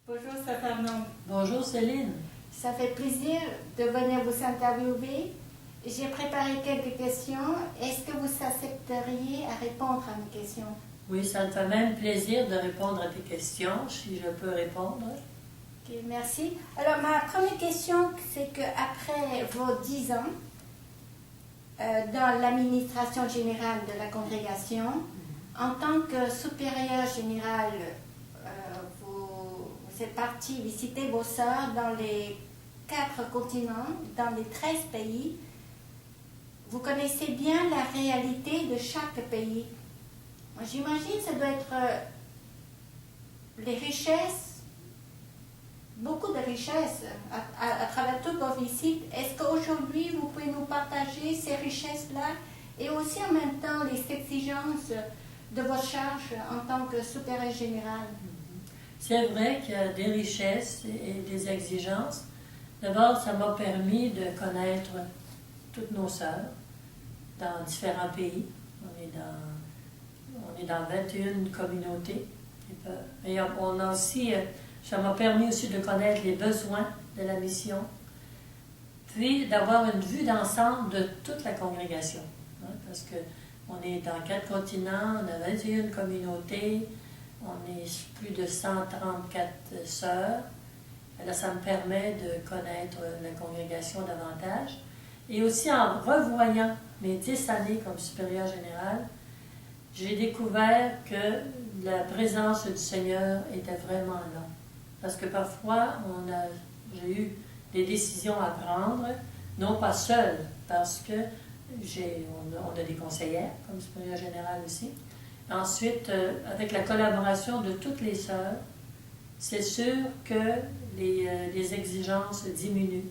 Bonjour, Sœur Fernand. Bonjour Céline. Ça fait plaisir de venir vous interviewer. J'ai préparé quelques questions. Est-ce que vous accepteriez à répondre à mes questions? Oui, ça me fait même plaisir de répondre à tes questions, si je peux répondre. Ok, merci. Alors, ma première question, c'est qu'après vos 10 ans dans l'administration générale de la congrégation, en tant que supérieur général, vous êtes parti visiter vos sœurs dans les 4 continents, dans les 13 pays. Vous connaissez bien la réalité de chaque pays. J'imagine que ça doit être les richesses, beaucoup de richesses à travers toutes vos visites. Est-ce qu'aujourd'hui, vous pouvez nous partager ces richesses-là et aussi en même temps les exigences de votre charge en tant que supérieur général? C'est vrai qu'il y a des richesses et des exigences. D'abord, ça m'a permis de connaître toutes nos sœurs dans différents pays. On est dans 21 communautés. Et on a aussi, ça m'a permis aussi de connaître les besoins de la mission, puis d'avoir une vue d'ensemble de toute la congrégation. Parce qu'on est dans 4 continents, on a 21 communautés, on est plus de 134 sœurs. Alors, ça me permet de connaître la congrégation davantage. Et aussi en revoyant mes 10 années comme supérieur général, j'ai découvert que la présence du Seigneur était vraiment là. Parce que parfois, j'ai eu des décisions à prendre, non pas seule, parce que on a des conseillères comme supérieur général aussi. Ensuite, avec la collaboration de toutes les sœurs, c'est sûr que les exigences diminuent.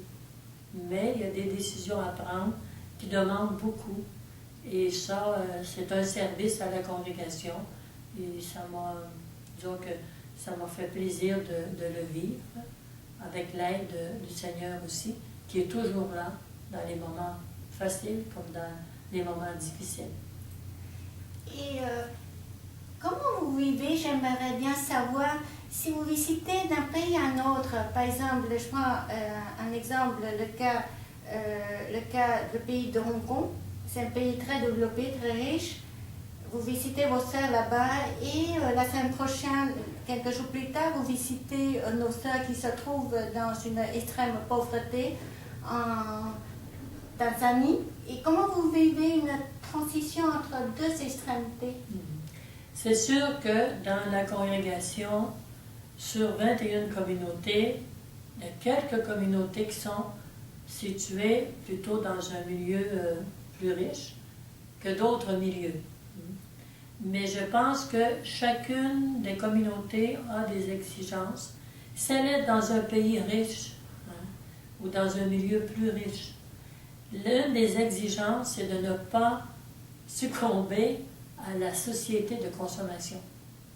Mais il y a des décisions à prendre qui demandent beaucoup. Et ça, c'est un service à la congrégation. Et ça m'a fait plaisir de le vivre, avec l'aide du Seigneur aussi, qui est toujours là, dans les moments faciles comme dans les moments difficiles. Et comment vous vivez? J'aimerais bien savoir si vous visitez d'un pays à un autre. Par exemple, je prends un exemple, le pays de Hong Kong. C'est un pays très développé, très riche. Vous visitez vos sœurs là-bas et la semaine prochaine, quelques jours plus tard, vous visitez nos sœurs qui se trouvent dans une extrême pauvreté en Tanzanie. Et comment vous vivez une transition entre deux extrémités? C'est sûr que dans la congrégation, sur 21 communautés, il y a quelques communautés qui sont situées plutôt dans un milieu plus riche que d'autres milieux. Mais je pense que chacune des communautés a des exigences. Si elle est dans un pays riche ou dans un milieu plus riche, l'une des exigences, c'est de ne pas succomber à la société de consommation,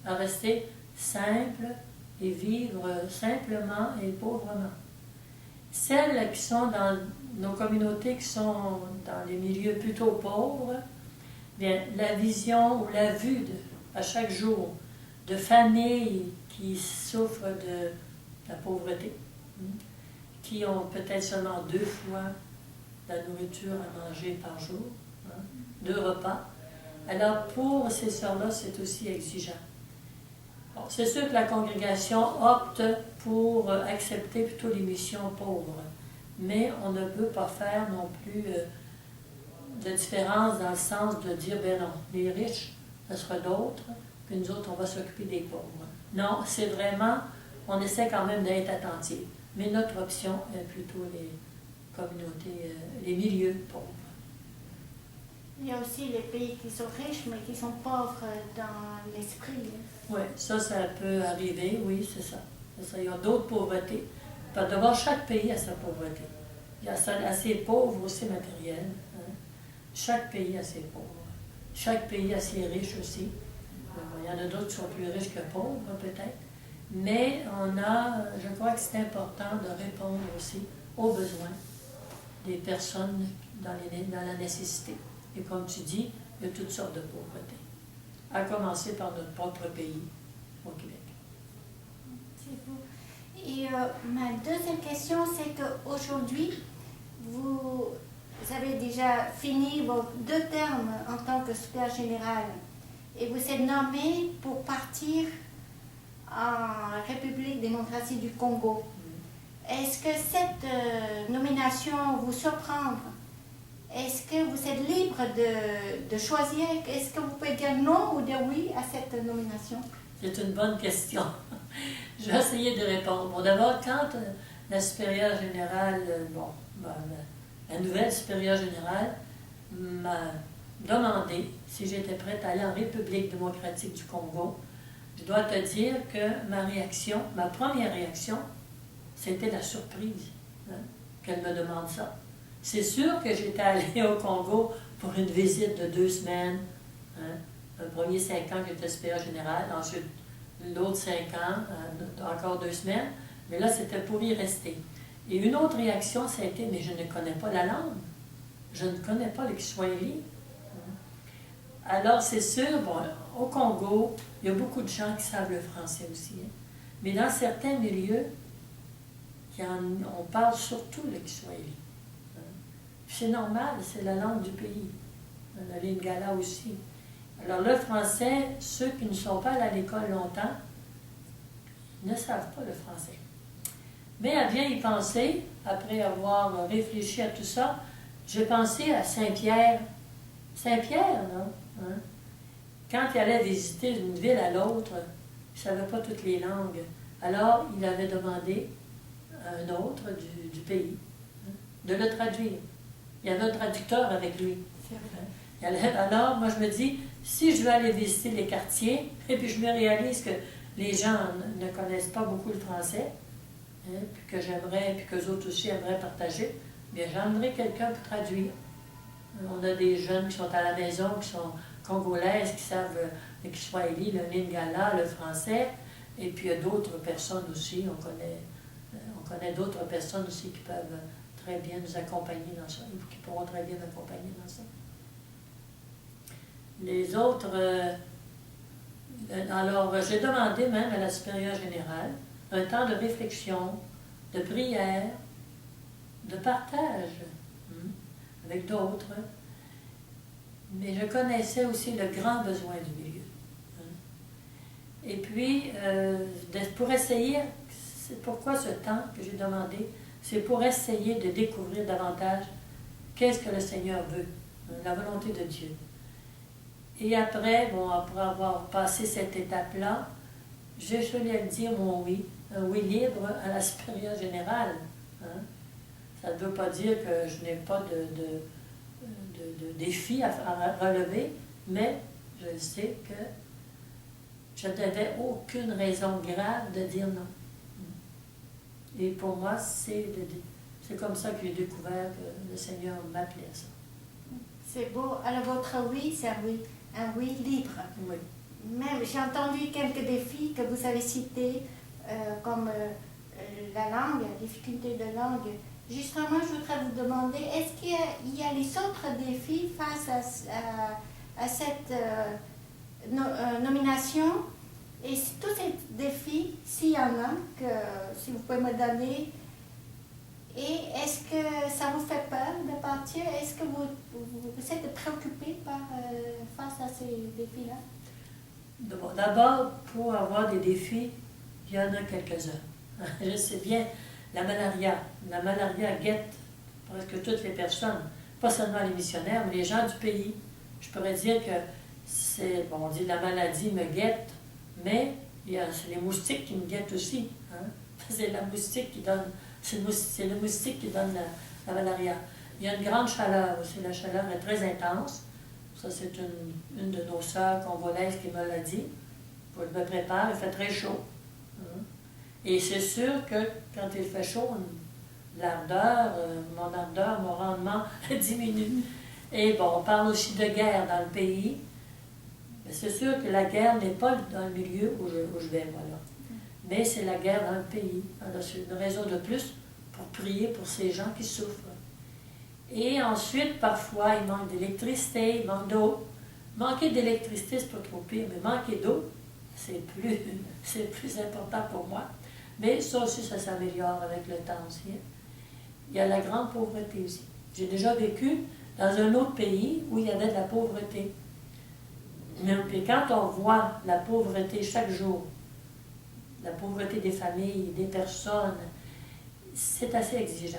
à rester simple et vivre simplement et pauvrement. Celles qui sont dans nos communautés, qui sont dans les milieux plutôt pauvres, bien, la vision ou la vue à chaque jour de familles qui souffrent de la pauvreté, qui ont peut-être seulement 2 fois la nourriture à manger par jour, 2 repas. Alors pour ces sœurs-là, c'est aussi exigeant. Bon, c'est sûr que la congrégation opte pour accepter plutôt les missions pauvres, mais on ne peut pas faire non plus de différence dans le sens de dire, ben non, les riches, ce sera d'autres, puis nous autres, on va s'occuper des pauvres. Non, c'est vraiment, on essaie quand même d'être attentif, mais notre option est plutôt les communautés, les milieux pauvres. Il y a aussi les pays qui sont riches, mais qui sont pauvres dans l'esprit. Oui, ça peut arriver, oui, c'est ça. Il y a d'autres pauvretés. D'abord, chaque pays a sa pauvreté. Il y a assez pauvres aussi matériels. Chaque pays a ses pauvres. Chaque pays a ses riches aussi. Il y en a d'autres qui sont plus riches que pauvres, peut-être. Mais je crois que c'est important de répondre aussi aux besoins des personnes dans la nécessité. Et comme tu dis, il y a toutes sortes de pauvreté. À commencer par notre propre pays, au Québec. C'est beau. Et ma deuxième question, c'est qu'aujourd'hui, vous avez déjà fini vos 2 termes en tant que supérieur général et vous êtes nommé pour partir en République démocratique du Congo. Est-ce que cette nomination vous surprend? Est-ce que vous êtes libre de choisir? Est-ce que vous pouvez dire non ou dire oui à cette nomination? C'est une bonne question. Je vais essayer de répondre. Bon, d'abord, quand la supérieure générale, la nouvelle supérieure générale m'a demandé si j'étais prête à aller en République démocratique du Congo, je dois te dire que ma première réaction, c'était la surprise, hein, qu'elle me demande ça. C'est sûr que j'étais allée au Congo pour une visite de 2 semaines. Hein. Le premier 5 ans que j'étais supérieur général, ensuite l'autre 5 ans, encore 2 semaines. Mais là, c'était pour y rester. Et une autre réaction, ça a été, mais je ne connais pas la langue. Je ne connais pas le Kiswahili. Alors, c'est sûr, bon, au Congo, il y a beaucoup de gens qui savent le français aussi. Hein. Mais dans certains milieux, on parle surtout le Kiswahili. C'est normal, c'est la langue du pays. Le Lingala aussi. Alors le français, ceux qui ne sont pas allés à l'école longtemps, ne savent pas le français. Mais à bien y penser, après avoir réfléchi à tout ça, j'ai pensé à Saint-Pierre. Saint-Pierre, non? Hein? Quand il allait visiter d'une ville à l'autre, il ne savait pas toutes les langues. Alors, il avait demandé à un autre du pays de le traduire. Il y avait un traducteur avec lui. Alors, moi, je me dis, si je veux aller visiter les quartiers, et puis je me réalise que les gens ne connaissent pas beaucoup le français, hein, puis que j'aimerais, puis qu'eux autres aussi aimeraient partager, bien, j'aimerais quelqu'un pour traduire. On a des jeunes qui sont à la maison, qui sont congolaises, qui savent le Kiswahili, le Lingala, le français, et puis il y a d'autres personnes aussi, on connaît d'autres personnes aussi qui peuvent très bien nous accompagner dans ça, qui pourront très bien nous accompagner dans ça. Les autres, alors j'ai demandé même à la supérieure générale un temps de réflexion, de prière, de partage avec d'autres, mais je connaissais aussi le grand besoin du milieu. Et puis, pour essayer, c'est pourquoi ce temps que j'ai demandé, c'est pour essayer de découvrir davantage qu'est-ce que le Seigneur veut, la volonté de Dieu. Et après, bon, après avoir passé cette étape-là, j'ai choisi à dire mon oui, un oui libre à la supérieure générale. Hein. Ça ne veut pas dire que je n'ai pas de défis à relever, mais je sais que je n'avais aucune raison grave de dire non. Et pour moi, c'est comme ça que j'ai découvert que le Seigneur m'appelait à ça. C'est beau. Alors votre oui, c'est un oui libre. Oui. Même, j'ai entendu quelques défis que vous avez cités, comme la langue, la difficulté de langue. Justement, je voudrais vous demander, est-ce qu'il y a les autres défis face à cette nomination? Et tous ces défis, s'il y en a, si vous pouvez me donner, et est-ce que ça vous fait peur de partir? Est-ce que vous êtes préoccupé face à ces défis-là? D'abord, pour avoir des défis, il y en a quelques-uns. Je sais bien, la malaria guette presque toutes les personnes, pas seulement les missionnaires, mais les gens du pays. Je pourrais dire que on dit la maladie me guette, mais c'est les moustiques qui me guettent aussi. Hein? C'est la moustique qui donne, c'est le moustique qui donne la malaria. Il y a une grande chaleur aussi, la chaleur est très intense. Ça, c'est une de nos sœurs congolaises qui me l'a dit. Je me prépare, il fait très chaud. Et c'est sûr que quand il fait chaud, mon ardeur, mon rendement diminue. Et bon, on parle aussi de guerre dans le pays. Mais c'est sûr que la guerre n'est pas dans le milieu où je vais, moi, là. Mais c'est la guerre dans le pays. Alors, c'est une raison de plus pour prier pour ces gens qui souffrent. Et ensuite, parfois, il manque d'électricité, il manque d'eau. Manquer d'électricité, c'est pas trop pire, mais manquer d'eau, c'est plus important pour moi. Mais ça aussi, ça s'améliore avec le temps aussi. Hein. Il y a la grande pauvreté aussi. J'ai déjà vécu dans un autre pays où il y avait de la pauvreté. Mais puis quand on voit la pauvreté chaque jour, la pauvreté des familles, des personnes, c'est assez exigeant.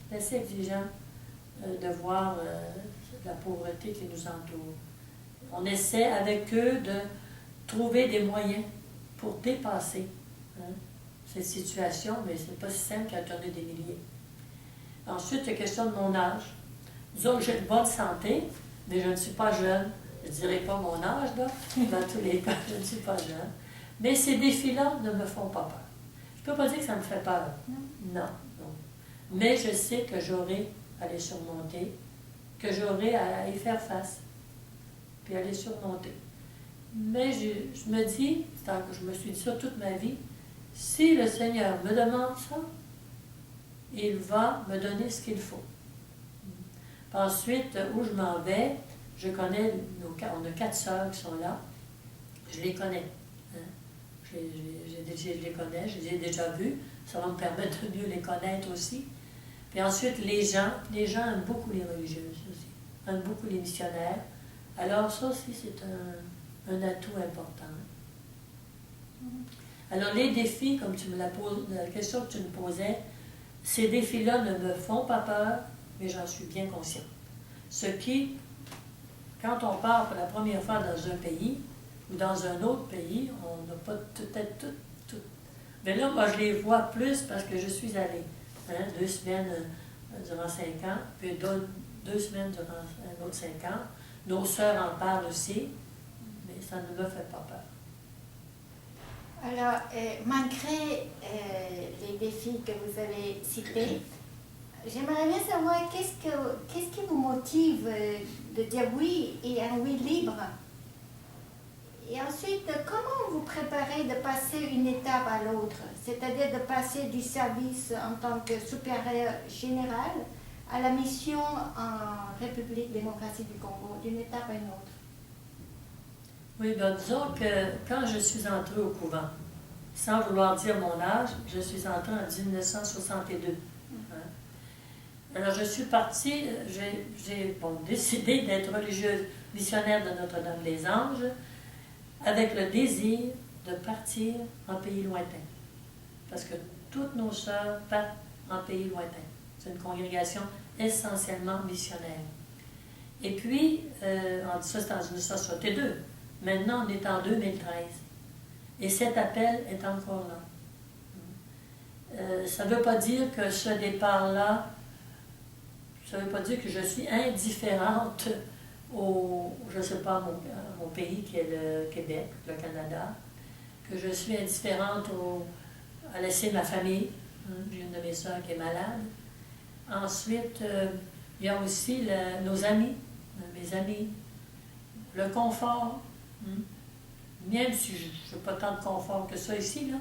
C'est assez exigeant de voir la pauvreté qui nous entoure. On essaie avec eux de trouver des moyens pour dépasser cette situation, mais c'est pas si simple qu'à tourner des milliers. Ensuite, la question de mon âge. Disons que j'ai une bonne santé, mais je ne suis pas jeune. Je ne dirais pas mon âge, là. Dans tous les cas, je ne suis pas jeune. Mais ces défis-là ne me font pas peur. Je ne peux pas dire que ça me fait peur. Non, non. Mais je sais que j'aurai à les surmonter, que j'aurai à y faire face, puis à les surmonter. Mais je me dis, je me suis dit ça toute ma vie, si le Seigneur me demande ça, il va me donner ce qu'il faut. Puis ensuite, où je m'en vais, je connais, on a 4 sœurs qui sont là, je les connais. Hein? Je les connais, je les ai déjà vues, ça va me permettre de mieux les connaître aussi. Puis ensuite, les gens aiment beaucoup les religieuses aussi, aiment beaucoup les missionnaires. Alors ça aussi, c'est un atout important. Alors les défis, comme tu me la question que tu me posais, ces défis-là ne me font pas peur, mais j'en suis bien consciente. Ce qui, quand on part pour la première fois dans un pays ou dans un autre pays, on n'a pas peut-être tout. Mais là, moi, je les vois plus parce que je suis allée 2 semaines durant 5 ans, puis 2 semaines durant un autre 5 ans. Nos sœurs en parlent aussi, mais ça ne me fait pas peur. Alors, malgré les défis que vous avez cités, j'aimerais bien savoir qu'est-ce qui vous motive de dire oui et un oui libre. Et ensuite, comment vous préparez de passer une étape à l'autre, c'est-à-dire de passer du service en tant que supérieur général à la mission en République démocratique du Congo, d'une étape à une autre? Oui, bien disons que quand je suis entrée au couvent, sans vouloir dire mon âge, je suis entrée en 1962. Hein? Alors je suis partie, j'ai décidé d'être religieuse missionnaire de Notre-Dame-des-Anges avec le désir de partir en pays lointain. Parce que toutes nos sœurs partent en pays lointain. C'est une congrégation essentiellement missionnaire. Et puis, ça c'est en 1962. Maintenant, on est en 2013. Et cet appel est encore là. Ça ne veut pas dire que ce départ-là, ça ne veut pas dire que je suis indifférente je ne sais pas, mon pays qui est le Québec, le Canada, que je suis indifférente à laisser ma famille. J'ai une de mes soeurs qui est malade. Ensuite, il y a aussi nos amis, mes amis, le confort. Même si je n'ai pas tant de confort que ça ici, là,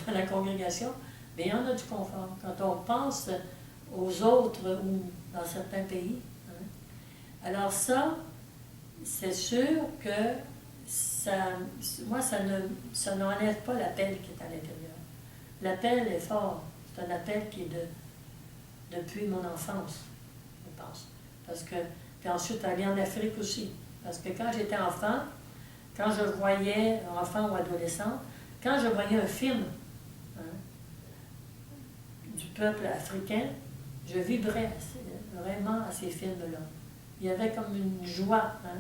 dans la congrégation, mais il y en a du confort. Quand on pense aux autres ou dans certains pays. Hein. Alors ça, c'est sûr que moi, ça n'enlève pas l'appel qui est à l'intérieur. L'appel est fort. C'est un appel qui est depuis mon enfance, je pense. Parce que, puis ensuite, aller en Afrique aussi. Parce que quand j'étais enfant, quand je voyais, enfant ou adolescent, quand je voyais un film du peuple africain, je vibrais vraiment à ces films-là. Il y avait comme une joie. Hein?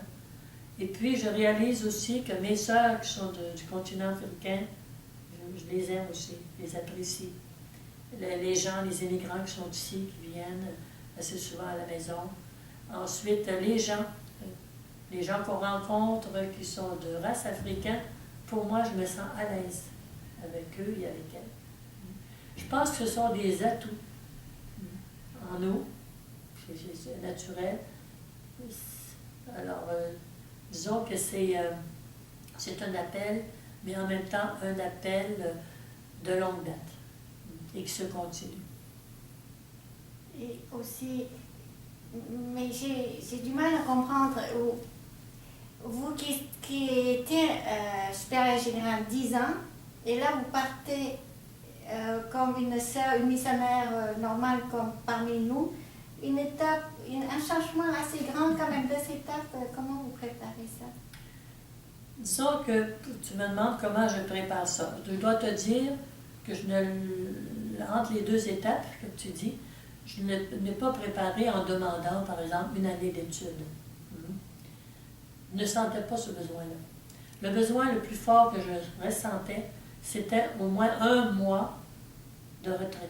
Et puis, je réalise aussi que mes sœurs qui sont du continent africain, je les aime aussi, je les apprécie. Les gens, les immigrants qui sont ici, qui viennent assez souvent à la maison. Ensuite, les gens qu'on rencontre qui sont de race africaine, pour moi, je me sens à l'aise avec eux et avec elles. Je pense que ce sont des atouts en nous, c'est naturel. Alors, disons que c'est un appel, mais en même temps un appel de longue date et qui se continue. Et aussi, mais j'ai du mal à comprendre, vous qui étiez supérieur général 10 ans, et là vous partez comme une sœur, une missionnaire normale comme parmi nous, une étape, un changement assez grand quand même de cette étape, comment vous préparez ça? Disons que tu me demandes comment je prépare ça. Je dois te dire que entre les deux étapes, comme tu dis, je n'ai pas préparé en demandant, par exemple, une année d'études. Je ne sentais pas ce besoin-là. Le besoin le plus fort que je ressentais, c'était au moins un mois de retraite.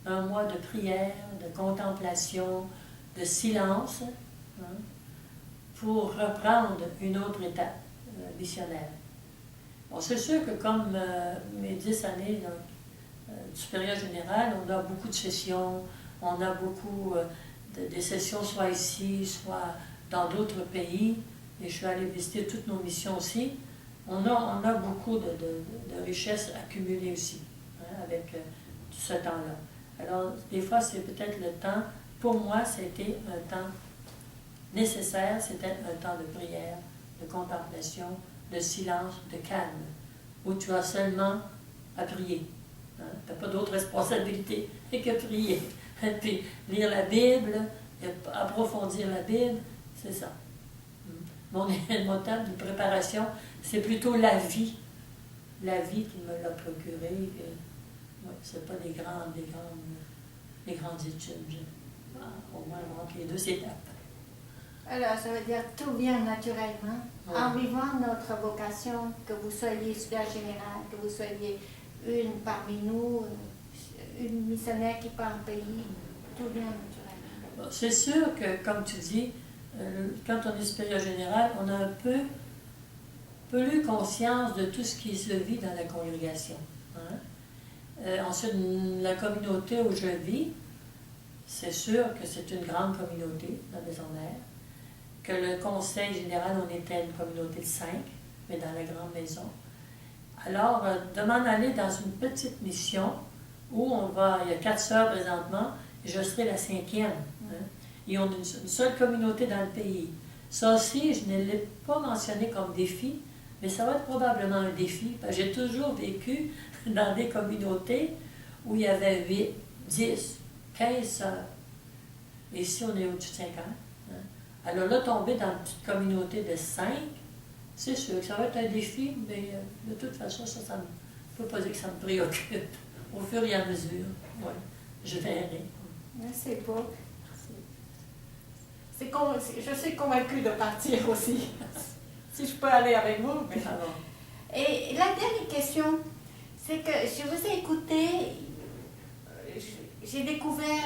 Un mois de prière, de contemplation, de silence, pour reprendre une autre étape missionnaire. Bon, c'est sûr que comme mes 10 années du supérieur général, on a beaucoup de sessions, on a beaucoup des sessions soit ici, soit dans d'autres pays, et je suis allée visiter toutes nos missions aussi. On a beaucoup de richesses accumulées aussi, avec tout ce temps-là. Alors, des fois, c'est peut-être le temps, pour moi, c'était un temps nécessaire, c'était un temps de prière, de contemplation, de silence, de calme, où tu as seulement à prier. Tu n'as pas d'autre responsabilité que prier. Puis lire la Bible, approfondir la Bible, c'est ça. Mon temps de préparation, c'est plutôt la vie qui me l'a procuré. C'est pas des grandes études. Au moins, entre les deux étapes. Alors, ça veut dire que tout vient naturellement. Oui. En vivant notre vocation, que vous soyez supérieur général, que vous soyez une parmi nous, une missionnaire qui part en pays, tout vient naturellement. C'est sûr que, comme tu dis, quand on est supérieur général, on a un peu eu conscience de tout ce qui se vit dans la congrégation. Ensuite, la communauté où je vis, c'est sûr que c'est une grande communauté, la Maison Mère. Que le conseil général, on était une communauté de 5, mais dans la grande maison. Alors, de m'en aller dans une petite mission où il y a 4 sœurs présentement, et je serai la 5e. Et on a une seule communauté dans le pays. Ça aussi, je ne l'ai pas mentionné comme défi, mais ça va être probablement un défi, parce que j'ai toujours vécu dans des communautés où il y avait 8, 10, 15 sœurs. Et ici, on est au-dessus de 50. Alors là, tomber dans une petite communauté de 5, c'est sûr que ça va être un défi, mais de toute façon, ça ne peut pas dire que ça me préoccupe. Au fur et à mesure, je verrai. C'est beau. Je suis convaincue de partir aussi, si je peux aller avec vous. Mais... Et la dernière question, c'est que je vous ai écouté, j'ai découvert,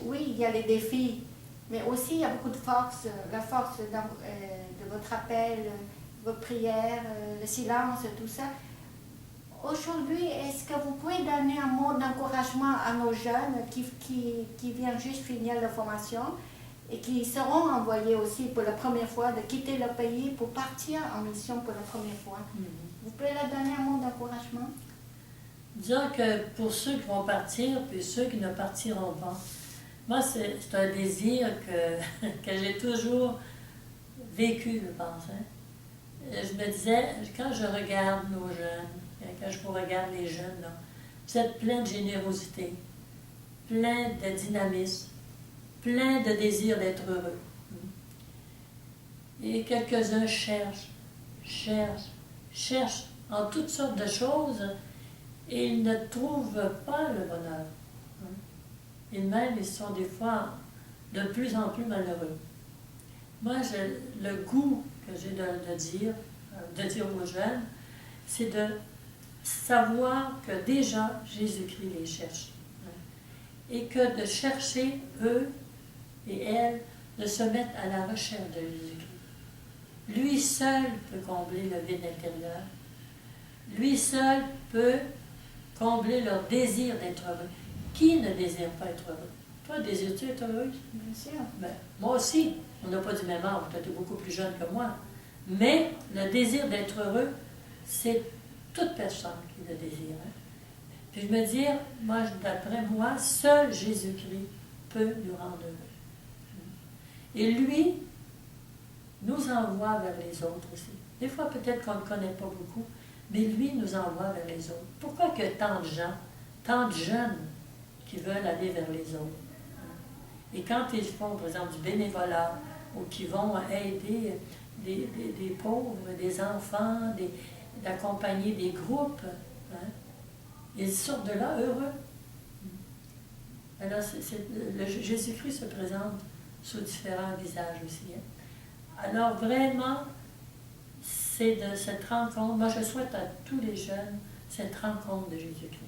oui, il y a les défis, mais aussi il y a beaucoup de force, la force de votre appel, vos prières, le silence, tout ça. Aujourd'hui, est-ce que vous pouvez donner un mot d'encouragement à nos jeunes qui viennent juste finir leur formation et qui seront envoyés aussi pour la première fois de quitter leur pays pour partir en mission pour la première fois? Vous pouvez leur donner un mot d'encouragement? Disons que pour ceux qui vont partir, puis ceux qui ne partiront pas, moi, c'est un désir que j'ai toujours vécu, je pense. Je me disais, quand je regarde nos jeunes, quand je regarde les jeunes, là, vous êtes plein de générosité, plein de dynamisme, plein de désir d'être heureux. Et quelques-uns cherchent en toutes sortes de choses et ils ne trouvent pas le bonheur. Ils-mêmes, ils sont des fois de plus en plus malheureux. Moi, le goût que j'ai de dire aux jeunes, c'est de savoir que déjà Jésus-Christ les cherche. Et que de chercher, eux et elles, de se mettre à la recherche de Jésus-Christ. Lui seul peut combler le vide intérieur. Lui seul peut combler leur désir d'être heureux. Qui ne désire pas être heureux? Toi, désires-tu être heureuse? Bien sûr. Ben, moi aussi. On n'a pas du même âge, tu es beaucoup plus jeune que moi. Mais le désir d'être heureux, c'est toute personne qui le désire. Puis je me dis, moi, d'après moi, seul Jésus-Christ peut nous rendre heureux. Et lui nous envoie vers les autres aussi. Des fois, peut-être qu'on ne le connaît pas beaucoup, mais lui nous envoie vers les autres. Pourquoi que tant de gens tant de jeunes qui veulent aller vers les autres. Et quand ils font, par exemple, du bénévolat, ou qui vont aider des pauvres, des enfants, d'accompagner des groupes, hein, ils sortent de là heureux. Alors, Jésus-Christ se présente sous différents visages aussi. Hein. Alors, vraiment, c'est de cette rencontre, moi je souhaite à tous les jeunes cette rencontre de Jésus-Christ,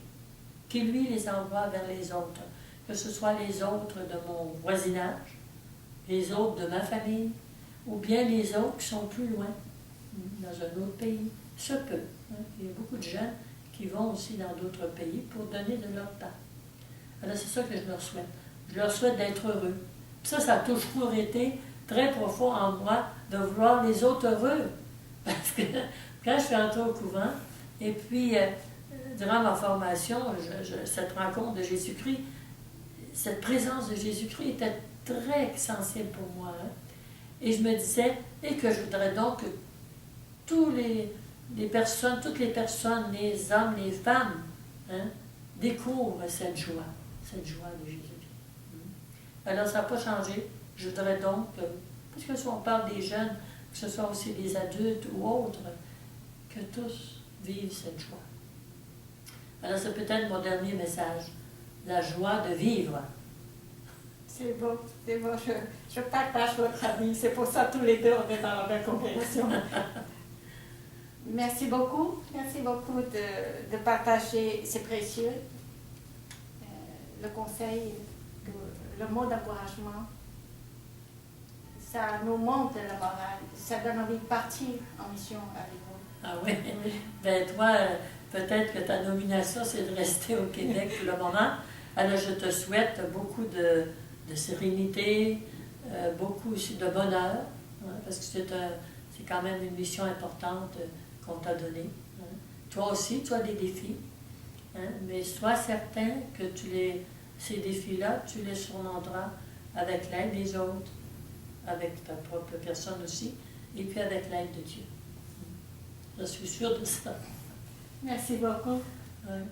qui lui les envoie vers les autres, que ce soit les autres de mon voisinage, les autres de ma famille, ou bien les autres qui sont plus loin, dans un autre pays. Se peut. Hein. Il y a beaucoup de jeunes qui vont aussi dans d'autres pays pour donner de leur temps. Alors c'est ça que je leur souhaite. Je leur souhaite d'être heureux. Ça a toujours été très profond en moi, de vouloir les autres heureux. Parce que quand je suis entrée au couvent, et puis durant ma formation, cette rencontre de Jésus-Christ, cette présence de Jésus-Christ était très sensible pour moi. Hein. Et je me disais, et que je voudrais donc que toutes les personnes, les hommes, les femmes, hein, découvrent cette joie de Jésus-Christ. Alors ça n'a pas changé. Je voudrais donc, puisque si on parle des jeunes, que ce soit aussi des adultes ou autres, que tous vivent cette joie. Alors c'est peut-être mon dernier message, la joie de vivre. C'est beau, je partage votre avis, c'est pour ça tous les deux on est dans la même congrégation. Merci beaucoup de partager, c'est précieux, le conseil, le mot d'encouragement. Ça nous monte la morale, ça donne envie de partir en mission avec vous. Ah oui? Oui. Ben toi, peut-être que ta nomination, c'est de rester au Québec pour le moment. Alors je te souhaite beaucoup de sérénité, beaucoup aussi de bonheur, hein, parce que c'est quand même une mission importante qu'on t'a donnée. Hein. Toi aussi, tu as des défis, hein, mais sois certain que ces défis-là, tu les surmonteras avec l'aide des autres, avec ta propre personne aussi, et puis avec l'aide de Dieu. Je suis sûre de ça. Merci beaucoup. Ouais.